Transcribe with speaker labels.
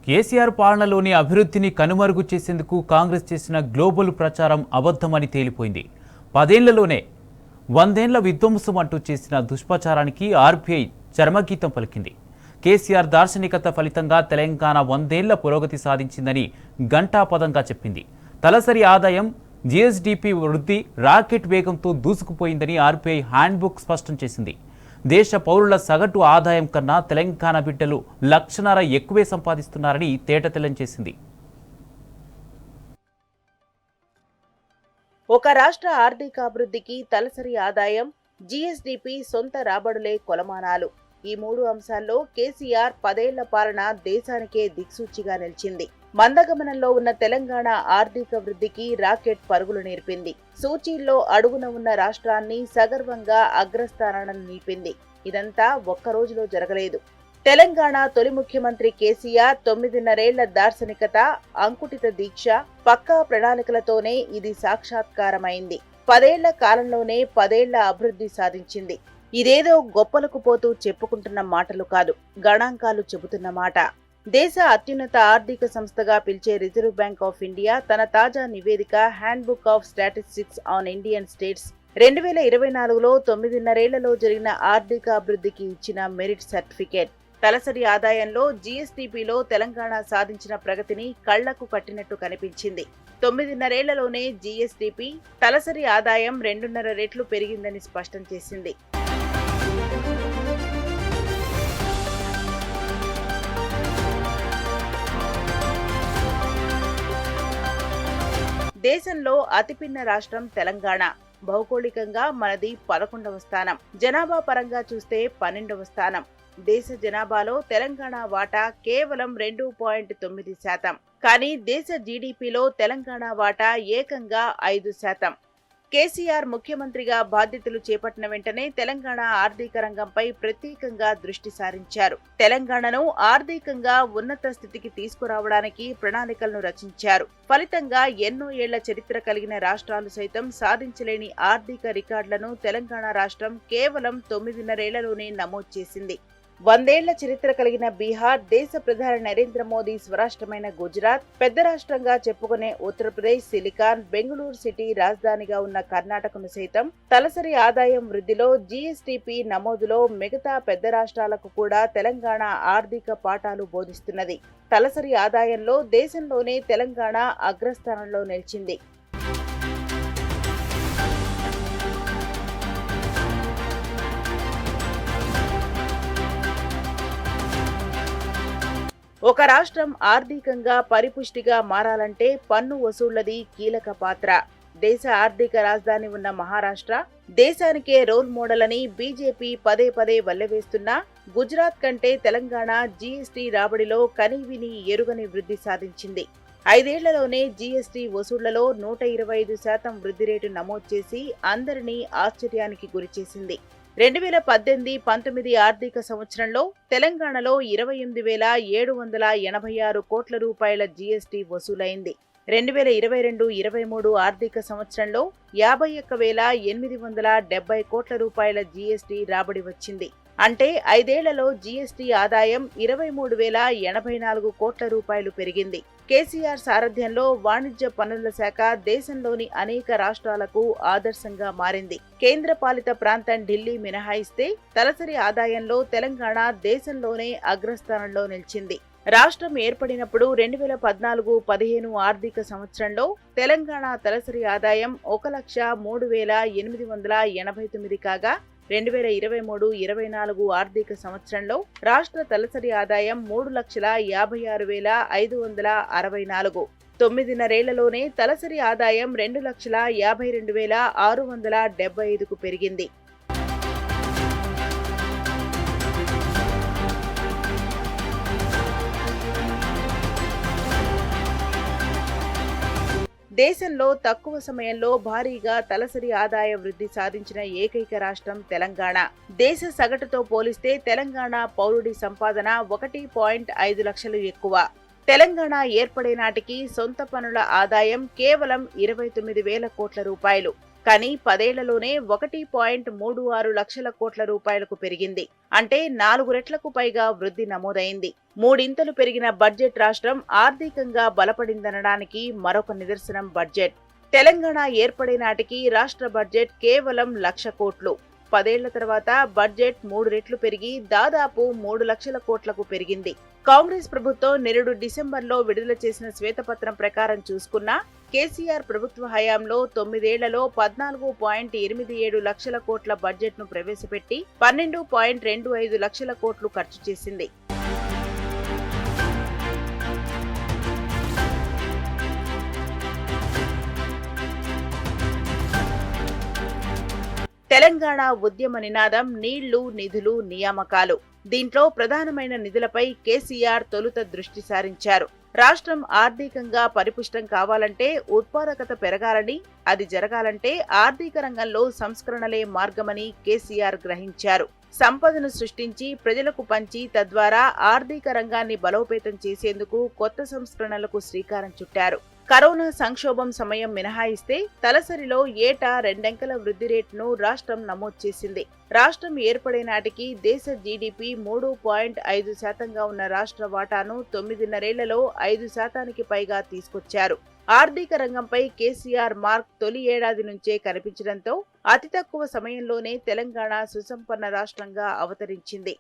Speaker 1: కేసీఆర్ పాలనలోని అభివృద్ధిని కనుమరుగు చేసేందుకు కాంగ్రెస్ చేసిన గ్లోబల్ ప్రచారం అబద్ధమని తేలిపోయింది. 10 ఏళ్లలోనే 100 ఏళ్ల విధ్వంసం అంటూ చేసిన దుష్ప్రచారానికి ఆర్బీఐ చర్మగీతం పలికింది. కేసీఆర్ దార్శనికత ఫలితంగా తెలంగాణ 100 ఏళ్ల పురోగతి సాధించిందని ఘంటాపదంగా చెప్పింది. తలసరి ఆదాయం జీఎస్డీపీ వృద్ధి రాకెట్ వేగంతో దూసుకుపోయిందని ఆర్బీఐ హ్యాండ్బుక్ స్పష్టం చేసింది. దేశ పౌరుల సగటు ఆదాయం కన్నా తెలంగాణ బిడ్డలు 1.5 లక్షల ఎక్కువే సంపాదిస్తున్నారని తేటతెల్లం చేసింది.
Speaker 2: ఒక రాష్ట్ర ఆర్థికాభివృద్ధికి తలసరి ఆదాయం, జీఎస్డీపీ, సొంత రాబడులే కొలమానాలు. ఈ 3 అంశాల్లో కేసీఆర్ 10 ఏళ్ల పాలన దేశానికే దిక్సూచిగా నిలిచింది. మందగమనంలో ఉన్న తెలంగాణ ఆర్థిక వృద్ధికి రాకెట్ పరుగులు నేర్పింది. సూచీల్లో అడుగున ఉన్న రాష్ట్రాన్ని సగర్వంగా అగ్రస్థానాన్ని నిలిపింది. ఇదంతా ఒక్క రోజులో జరగలేదు. తెలంగాణ తొలి ముఖ్యమంత్రి కేసీఆర్ 9.5 ఏళ్ల దార్శనికత, అంకుటిత దీక్ష, పక్కా ప్రణాళికలతోనే ఇది సాక్షాత్కారమైంది. 10 ఏళ్ల కాలంలోనే 10 ఏళ్ల అభివృద్ధి సాధించింది. ఇదేదో గొప్పలకు పోతూ చెప్పుకుంటున్న మాటలు కాదు, గణాంకాలు చెబుతున్న మాట. దేశ అత్యున్నత ఆర్థిక సంస్థగా పిలిచే రిజర్వ్ బ్యాంక్ ఆఫ్ ఇండియా తన తాజా నివేదిక handbook of statistics on Indian states 2024లో 9.5 ఏళ్లలో జరిగిన ఆర్థిక అభివృద్ధికి ఇచ్చిన మెరిట్ సర్టిఫికేట్. తలసరి ఆదాయంలో జీఎస్డీపీలో తెలంగాణ సాధించిన ప్రగతిని కళ్లకు కట్టినట్టు కనిపించింది. 9.5 ఏళ్లలోనే జీఎస్డీపీ తలసరి ఆదాయం 2.5 రెట్లు పెరిగిందని స్పష్టం చేసింది. దేశంలో అతిపిన్న రాష్ట్రం తెలంగాణ. భౌగోళికంగా మనది 11వ స్థానం. జనాభా పరంగా చూస్తే 12వ స్థానం. దేశ జనాభాలో తెలంగాణ వాటా కేవలం 2.9%. కానీ దేశ జీడీపీలో తెలంగాణ వాటా ఏకంగా 5%. కేసీఆర్ ముఖ్యమంత్రిగా బాధ్యతలు చేపట్టిన వెంటనే తెలంగాణ ఆర్థిక రంగంపై ప్రత్యేకంగా దృష్టి సారించారు. తెలంగాణను ఆర్థికంగా ఉన్నత స్థితికి తీసుకురావడానికి ప్రణాళికలను రచించారు. ఫలితంగా ఎన్నో ఏళ్ల చరిత్ర కలిగిన రాష్ట్రాలు సైతం సాధించలేని ఆర్థిక రికార్డులను తెలంగాణ రాష్ట్రం కేవలం 9.5 ఏళ్లలోనే నమోదు చేసింది. 100 ఏళ్ల చరిత్ర కలిగిన బీహార్, దేశ ప్రధాని నరేంద్ర మోదీ స్వరాష్ట్రమైన గుజరాత్, పెద్ద రాష్ట్రంగా చెప్పుకునే ఉత్తరప్రదేశ్, సిలికాన్, బెంగళూరు సిటీ రాజధానిగా ఉన్న కర్ణాటకను సైతం తలసరి ఆదాయం వృద్ధిలో, జీఎస్డీపీ నమోదులో మిగతా పెద్ద రాష్ట్రాలకు కూడా తెలంగాణ ఆర్థిక పాఠాలు బోధిస్తున్నది. తలసరి ఆదాయంలో దేశంలోనే తెలంగాణ అగ్రస్థానంలో నిలిచింది. ఒక రాష్ట్రం ఆర్థికంగా పరిపుష్టిగా మారాలంటే పన్ను వసూళ్లది కీలక పాత్ర. దేశ ఆర్థిక రాజధాని ఉన్న మహారాష్ట్ర దేశానికే రోల్ మోడల్ అని బీజేపీ పదే పదే వల్లెవేస్తున్నా గుజరాత్ కంటే తెలంగాణ జీఎస్టీ రాబడిలో కనీవిని ఎరుగని వృద్ధి సాధించింది. 5 ఏళ్లలోనే జీఎస్టీ వసూళ్లలో 125% వృద్ధి రేటు నమోదు చేసి అందరినీ ఆశ్చర్యానికి గురిచేసింది. 2018-19 ఆర్థిక సంవత్సరంలో తెలంగాణలో 28,786 కోట్ల రూపాయల జీఎస్టీ వసూలైంది. 2022-23 ఆర్థిక సంవత్సరంలో 51,870 కోట్ల రూపాయల జీఎస్టీ రాబడి వచ్చింది. అంటే 5 ఏళ్లలో జీఎస్టీ ఆదాయం 23,084 కోట్ల రూపాయలు పెరిగింది. కేసీఆర్ సారథ్యంలో వాణిజ్య పన్నుల శాఖ దేశంలోని అనేక రాష్ట్రాలకు ఆదర్శంగా మారింది. కేంద్ర పాలిత ప్రాంతం ఢిల్లీ మినహాయిస్తే తలసరి ఆదాయంలో తెలంగాణ దేశంలోనే అగ్రస్థానంలో నిలిచింది. రాష్ట్రం ఏర్పడినప్పుడు 2014-15 ఆర్థిక సంవత్సరంలో తెలంగాణ తలసరి ఆదాయం 1,03,889 కాగా 2023-24 ఆర్థిక సంవత్సరంలో రాష్ట్ర తలసరి ఆదాయం 3,56,564. 9.5 ఏళ్లలోనే తలసరి ఆదాయం 2,52,675కు పెరిగింది. దేశంలో తక్కువ సమయంలో భారీగా తలసరి ఆదాయ వృద్ధి సాధించిన ఏకైక రాష్ట్రం తెలంగాణ. దేశ సగటుతో పోలిస్తే తెలంగాణ పౌరుడి సంపాదన 1.5 లక్షలు ఎక్కువ. తెలంగాణ ఏర్పడే నాటికి సొంత పనుల ఆదాయం కేవలం 29,000 కోట్ల రూపాయలు. కానీ 10 ఏళ్లలోనే 1.36 లక్షల కోట్ల రూపాయలకు పెరిగింది. అంటే 4 రెట్లకు పైగా వృద్ధి నమోదైంది. మూడింతలు పెరిగిన బడ్జెట్ రాష్ట్రం ఆర్థికంగా బలపడిందనడానికి మరొక నిదర్శనం బడ్జెట్. తెలంగాణ ఏర్పడే నాటికి రాష్ట్ర బడ్జెట్ కేవలం 1,00,000 కోట్లు. 10 ఏళ్ల తర్వాత బడ్జెట్ 3 రెట్లు పెరిగి దాదాపు 3 లక్షల కోట్లకు పెరిగింది. కాంగ్రెస్ ప్రభుత్వం నిరుడు డిసెంబర్లో విడుదల చేసిన శ్వేతపత్రం ప్రకారం చూసుకున్నా కేసీఆర్ ప్రభుత్వ హయాంలో 9 ఏళ్లలో 14.87 లక్షల కోట్ల బడ్జెట్ను ప్రవేశపెట్టి 12.25 లక్షల కోట్లు ఖర్చు చేసింది. తెలంగాణ ఉద్యమ నినాదం నీళ్లు, నిధులు, నియామకాలు. దీంట్లో ప్రధానమైన నిధులపై కేసీఆర్ తొలుత దృష్టి సారించారు. రాష్ట్రం ఆర్థికంగా పరిపుష్టం కావాలంటే ఉత్పాదకత పెరగాలని, అది జరగాలంటే ఆర్థిక రంగంలో సంస్కరణలే మార్గమని కేసీఆర్ గ్రహించారు. సంపదను సృష్టించి ప్రజలకు పంచి తద్వారా ఆర్థిక రంగాన్ని బలోపేతం చేసేందుకు కొత్త సంస్కరణలకు శ్రీకారం చుట్టారు. కరోనా సంక్షోభం సమయం మినహాయిస్తే తలసరిలో ఏటా 2 అంకెల వృద్ధి రేటును రాష్ట్రం నమోదు చేసింది. రాష్ట్రం ఏర్పడే నాటికి దేశ జీడీపీ 3.5% ఉన్న రాష్ట్ర వాటాను 9.5 ఏళ్లలో 5% పైగా తీసుకొచ్చారు. ఆర్థిక రంగంపై కేసీఆర్ మార్క్ తొలి ఏడాది నుంచే కనిపించడంతో అతి తక్కువ సమయంలోనే తెలంగాణ సుసంపన్న రాష్ట్రంగా అవతరించింది.